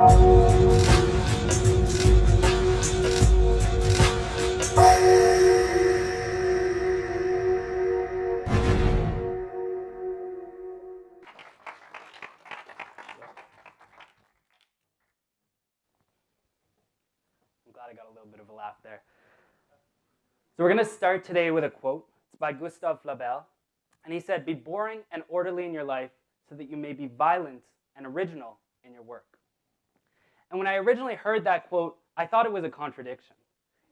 I'm glad I got a little bit of a laugh there. So we're going to start today with a quote. It's by Gustave Flaubert. And he said, "Be boring and orderly in your life so that you may be violent and original in your work." And when I originally heard that quote, I thought it was a contradiction.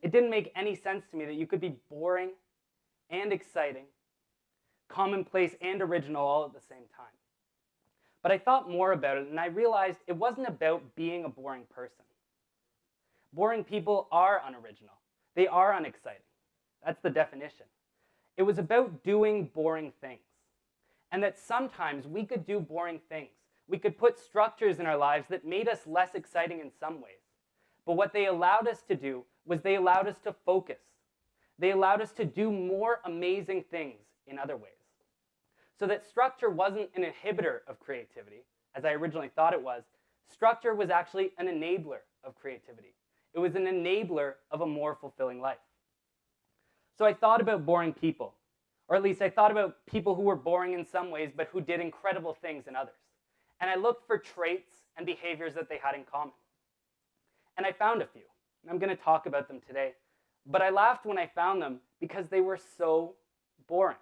It didn't make any sense to me that you could be boring and exciting, commonplace and original all at the same time. But I thought more about it, and I realized it wasn't about being a boring person. Boring people are unoriginal. They are unexciting. That's the definition. It was about doing boring things. And that sometimes we could do boring things. We could put structures in our lives that made us less exciting in some ways. But what they allowed us to do was they allowed us to focus. They allowed us to do more amazing things in other ways. So that structure wasn't an inhibitor of creativity, as I originally thought it was. Structure was actually an enabler of creativity. It was an enabler of a more fulfilling life. So I thought about boring people, or at least I thought about people who were boring in some ways, but who did incredible things in others. And I looked for traits and behaviors that they had in common. And I found a few. And I'm going to talk about them today. But I laughed when I found them because they were so boring.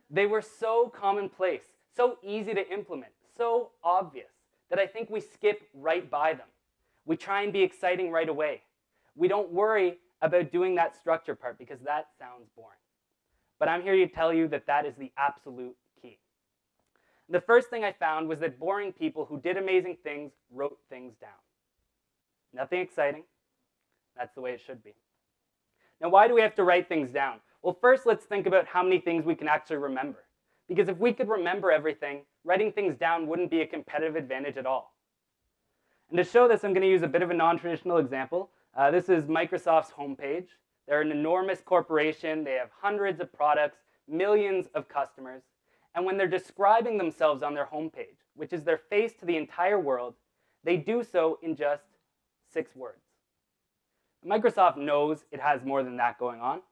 They were so commonplace, so easy to implement, so obvious that I think we skip right by them. We try and be exciting right away. We don't worry about doing that structure part because that sounds boring. But I'm here to tell you that that is the absolute key. The first thing I found was that boring people who did amazing things wrote things down. Nothing exciting. That's the way it should be. Now, why do we have to write things down? Well, first, let's think about how many things we can actually remember. Because if we could remember everything, writing things down wouldn't be a competitive advantage at all. And to show this, I'm going to use a bit of a non-traditional example. This is Microsoft's homepage. They're an enormous corporation. They have hundreds of products, millions of customers. And when they're describing themselves on their homepage, which is their face to the entire world, they do so in just 6 words. Microsoft knows it has more than that going on.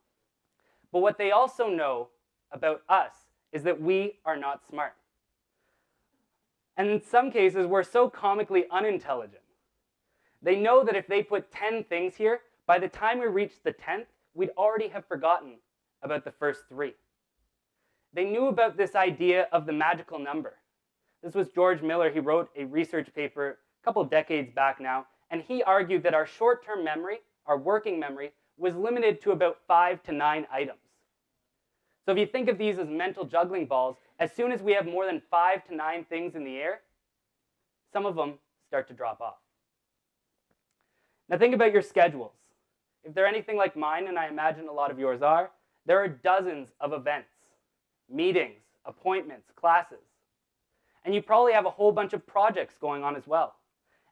But what they also know about us is that we are not smart. And in some cases, we're so comically unintelligent. They know that if they put 10 things here, by the time we reach the 10th, we'd already have forgotten about the first 3. They knew about this idea of the magical number. This was George Miller. He wrote a research paper a couple decades back now, and he argued that our short-term memory, our working memory, was limited to about 5 to 9 items. So if you think of these as mental juggling balls, as soon as we have more than 5 to 9 things in the air, some of them start to drop off. Now think about your schedules. If they're anything like mine, and I imagine a lot of yours are, there are dozens of events, meetings, appointments, classes. And you probably have a whole bunch of projects going on as well.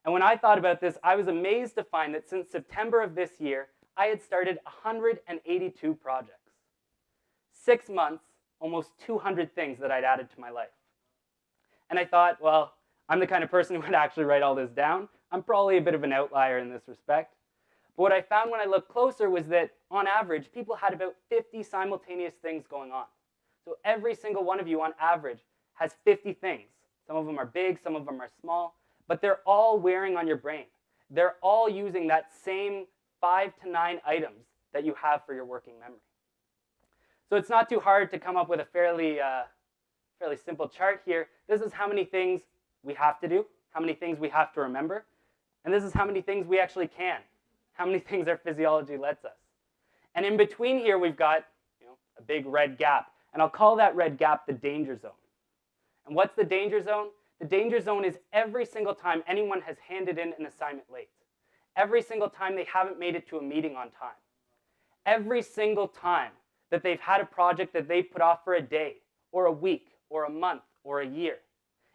And when I thought about this, I was amazed to find that since September of this year, I had started 182 projects. 6 months, almost 200 things that I'd added to my life. And I thought, well, I'm the kind of person who would actually write all this down. I'm probably a bit of an outlier in this respect. But what I found when I looked closer was that, on average, people had about 50 simultaneous things going on. So every single one of you, on average, has 50 things. Some of them are big, some of them are small, but they're all wearing on your brain. They're all using that same 5 to 9 items that you have for your working memory. So it's not too hard to come up with a fairly simple chart here. This is how many things we have to do, how many things we have to remember, and this is how many things we actually can, how many things our physiology lets us. And in between here, we've got a big red gap, and I'll call that red gap the danger zone. And what's the danger zone? The danger zone is every single time anyone has handed in an assignment late. Every single time they haven't made it to a meeting on time. Every single time that they've had a project that they've put off for a day, or a week, or a month, or a year.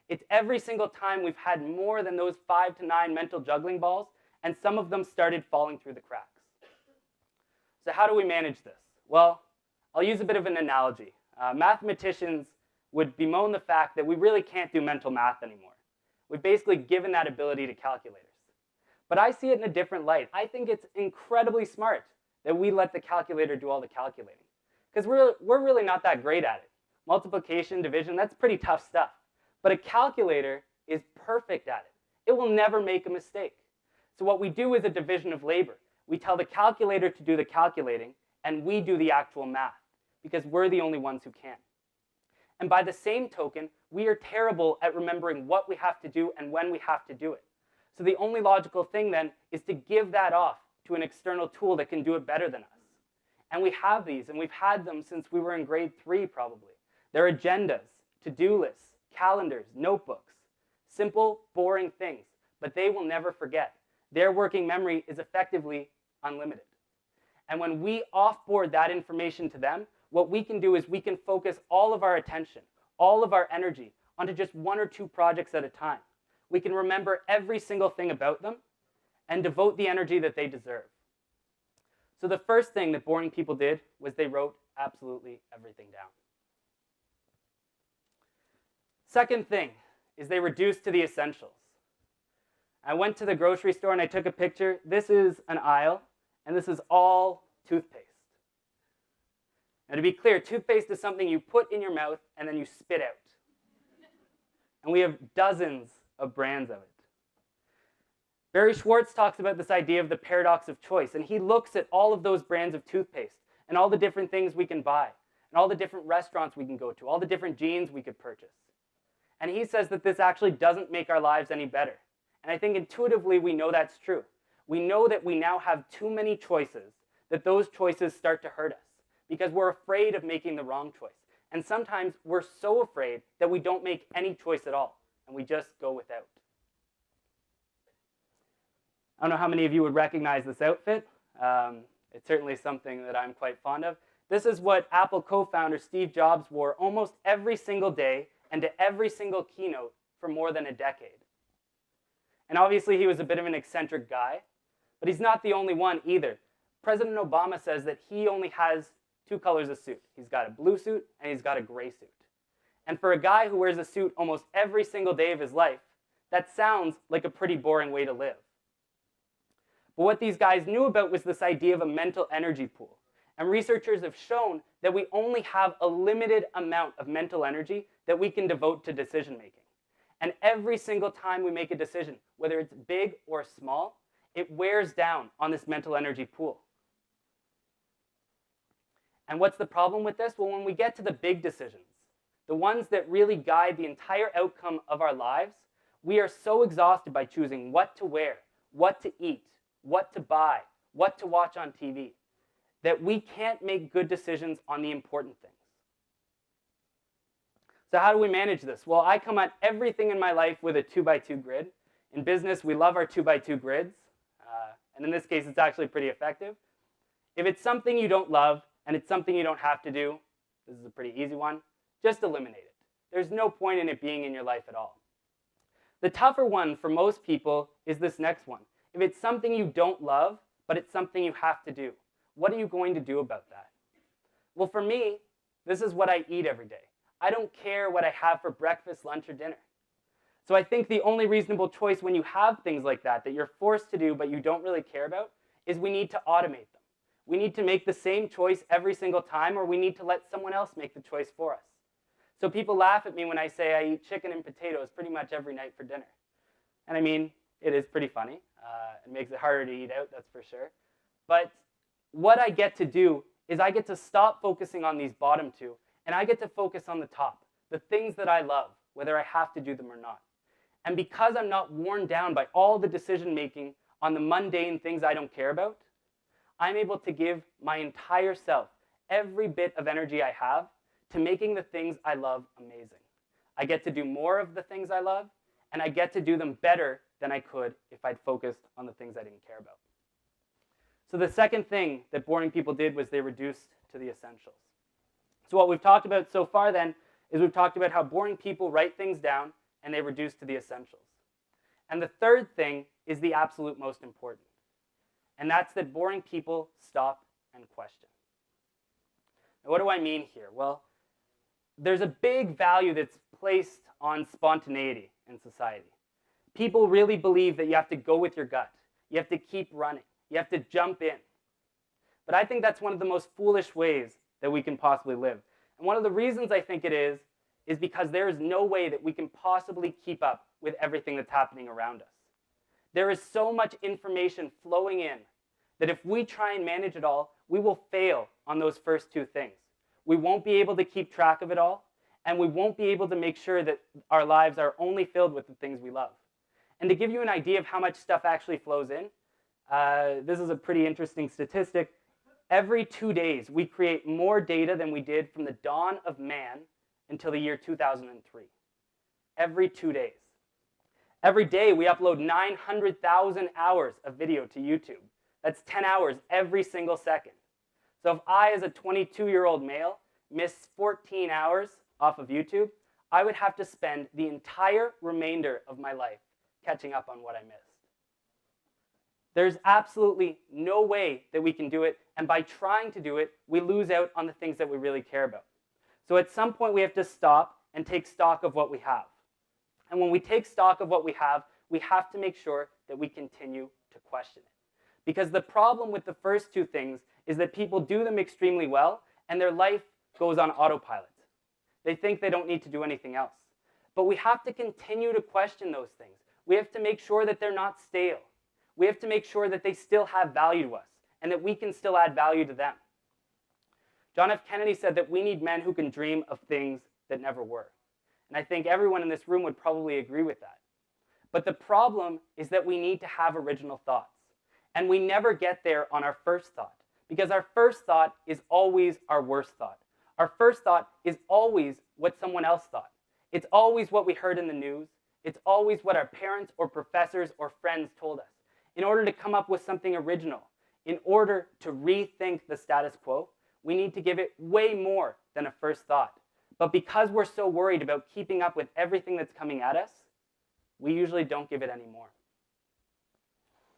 It's every single time we've had more than those 5 to 9 mental juggling balls, and some of them started falling through the cracks. So how do we manage this? Well, I'll use a bit of an analogy. Mathematicians would bemoan the fact that we really can't do mental math anymore. We've basically given that ability to calculators. But I see it in a different light. I think it's incredibly smart that we let the calculator do all the calculating. Because we're really not that great at it. Multiplication, division, that's pretty tough stuff. But a calculator is perfect at it. It will never make a mistake. So what we do is a division of labor. We tell the calculator to do the calculating, and we do the actual math, because we're the only ones who can. And by the same token, we are terrible at remembering what we have to do and when we have to do it. So the only logical thing then is to give that off to an external tool that can do it better than us. And we have these, and we've had them since we were in grade 3 probably. They're agendas, to-do lists, calendars, notebooks. Simple, boring things, but they will never forget. Their working memory is effectively unlimited. And when we offboard that information to them, what we can do is we can focus all of our attention, all of our energy onto just 1 or 2 projects at a time. We can remember every single thing about them and devote the energy that they deserve. So the first thing that boring people did was they wrote absolutely everything down. Second thing is they reduced to the essentials. I went to the grocery store and I took a picture. This is an aisle, and this is all toothpaste. Now to be clear, toothpaste is something you put in your mouth and then you spit out. And we have dozens of brands of it. Barry Schwartz talks about this idea of the paradox of choice, and he looks at all of those brands of toothpaste and all the different things we can buy, and all the different restaurants we can go to, all the different jeans we could purchase. And he says that this actually doesn't make our lives any better. And I think intuitively we know that's true. We know that we now have too many choices, that those choices start to hurt us because we're afraid of making the wrong choice. And sometimes we're so afraid that we don't make any choice at all, and we just go without. I don't know how many of you would recognize this outfit. It's certainly something that I'm quite fond of. This is what Apple co-founder Steve Jobs wore almost every single day and to every single keynote for more than a decade. And obviously he was a bit of an eccentric guy, but he's not the only one either. President Obama says that he only has 2 colors of suit. He's got a blue suit and he's got a gray suit. And for a guy who wears a suit almost every single day of his life, that sounds like a pretty boring way to live. But what these guys knew about was this idea of a mental energy pool. And researchers have shown that we only have a limited amount of mental energy that we can devote to decision making. And every single time we make a decision, whether it's big or small, it wears down on this mental energy pool. And what's the problem with this? Well, when we get to the big decisions, the ones that really guide the entire outcome of our lives, we are so exhausted by choosing what to wear, what to eat, what to buy, what to watch on TV, that we can't make good decisions on the important things. So how do we manage this? Well, I come at everything in my life with a 2x2 grid. In business, we love our 2x2 grids. And in this case, it's actually pretty effective. If it's something you don't love and it's something you don't have to do, this is a pretty easy one, just eliminate it. There's no point in it being in your life at all. The tougher one for most people is this next one. If it's something you don't love, but it's something you have to do, what are you going to do about that? Well, for me, this is what I eat every day. I don't care what I have for breakfast, lunch, or dinner. So I think the only reasonable choice when you have things like that you're forced to do but you don't really care about is we need to automate them. We need to make the same choice every single time, or we need to let someone else make the choice for us. So people laugh at me when I say I eat chicken and potatoes pretty much every night for dinner. And I mean, it is pretty funny. It makes it harder to eat out, that's for sure. But what I get to do is I get to stop focusing on these bottom 2, and I get to focus on the top, the things that I love, whether I have to do them or not. And because I'm not worn down by all the decision making on the mundane things I don't care about, I'm able to give my entire self, every bit of energy I have, to making the things I love amazing. I get to do more of the things I love, and I get to do them better than I could if I'd focused on the things I didn't care about. So the second thing that boring people did was they reduced to the essentials. So what we've talked about so far then is we've talked about how boring people write things down and they reduce to the essentials. And the third thing is the absolute most important. And that's that boring people stop and question. Now, what do I mean here? Well, there's a big value that's placed on spontaneity in society. People really believe that you have to go with your gut. You have to keep running. You have to jump in. But I think that's one of the most foolish ways that we can possibly live. And one of the reasons I think it is because there is no way that we can possibly keep up with everything that's happening around us. There is so much information flowing in that if we try and manage it all, we will fail on those first two things. We won't be able to keep track of it all, and we won't be able to make sure that our lives are only filled with the things we love. And to give you an idea of how much stuff actually flows in, this is a pretty interesting statistic. Every 2 days, we create more data than we did from the dawn of man until the year 2003. Every 2 days. Every day, we upload 900,000 hours of video to YouTube. That's 10 hours every single second. So if I, as a 22-year-old male, miss 14 hours off of YouTube, I would have to spend the entire remainder of my life catching up on what I missed. There's absolutely no way that we can do it, and by trying to do it, we lose out on the things that we really care about. So at some point, we have to stop and take stock of what we have. And when we take stock of what we have to make sure that we continue to question it. Because the problem with the first two things is that people do them extremely well, and their life goes on autopilot. They think they don't need to do anything else. But we have to continue to question those things. We have to make sure that they're not stale. We have to make sure that they still have value to us, and that we can still add value to them. John F. Kennedy said that we need men who can dream of things that never were. And I think everyone in this room would probably agree with that. But the problem is that we need to have original thoughts. And we never get there on our first thought, because our first thought is always our worst thought. Our first thought is always what someone else thought. It's always what we heard in the news. It's always what our parents or professors or friends told us. In order to come up with something original, in order to rethink the status quo, we need to give it way more than a first thought. But because we're so worried about keeping up with everything that's coming at us, we usually don't give it any more.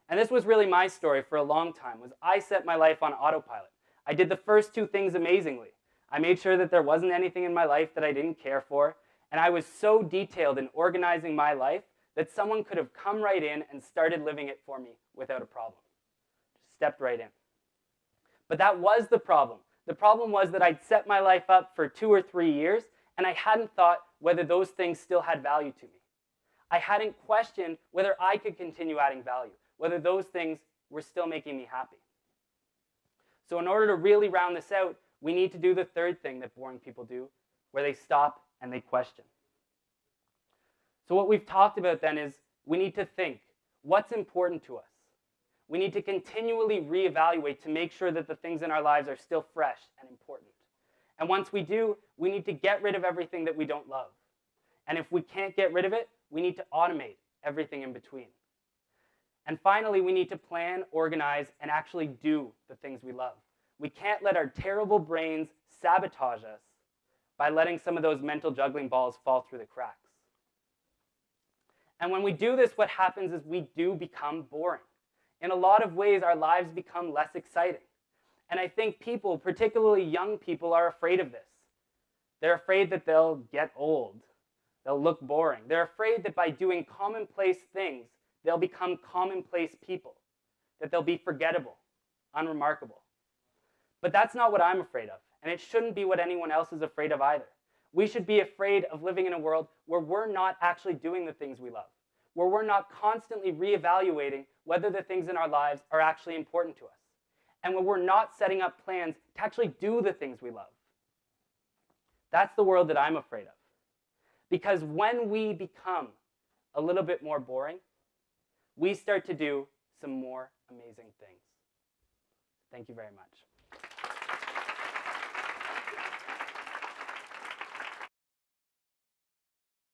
And this was really my story for a long time, was I set my life on autopilot. I did the first two things amazingly. I made sure that there wasn't anything in my life that I didn't care for, and I was so detailed in organizing my life that someone could have come right in and started living it for me without a problem. Just stepped right in. But that was the problem. The problem was that I'd set my life up for 2 or 3 years, and I hadn't thought whether those things still had value to me. I hadn't questioned whether I could continue adding value, whether those things were still making me happy. So in order to really round this out, we need to do the third thing that boring people do, where they stop and they question. So what we've talked about then is we need to think, what's important to us? We need to continually reevaluate to make sure that the things in our lives are still fresh and important. And once we do, we need to get rid of everything that we don't love. And if we can't get rid of it, we need to automate everything in between. And finally, we need to plan, organize, and actually do the things we love. We can't let our terrible brains sabotage us by letting some of those mental juggling balls fall through the cracks. And when we do this, what happens is we do become boring. In a lot of ways, our lives become less exciting. And I think people, particularly young people, are afraid of this. They're afraid that they'll get old. They'll look boring. They're afraid that by doing commonplace things, they'll become commonplace people, that they'll be forgettable, unremarkable. But that's not what I'm afraid of, and it shouldn't be what anyone else is afraid of either. We should be afraid of living in a world where we're not actually doing the things we love, where we're not constantly reevaluating whether the things in our lives are actually important to us, and where we're not setting up plans to actually do the things we love. That's the world that I'm afraid of. Because when we become a little bit more boring, we start to do some more amazing things. Thank you very much.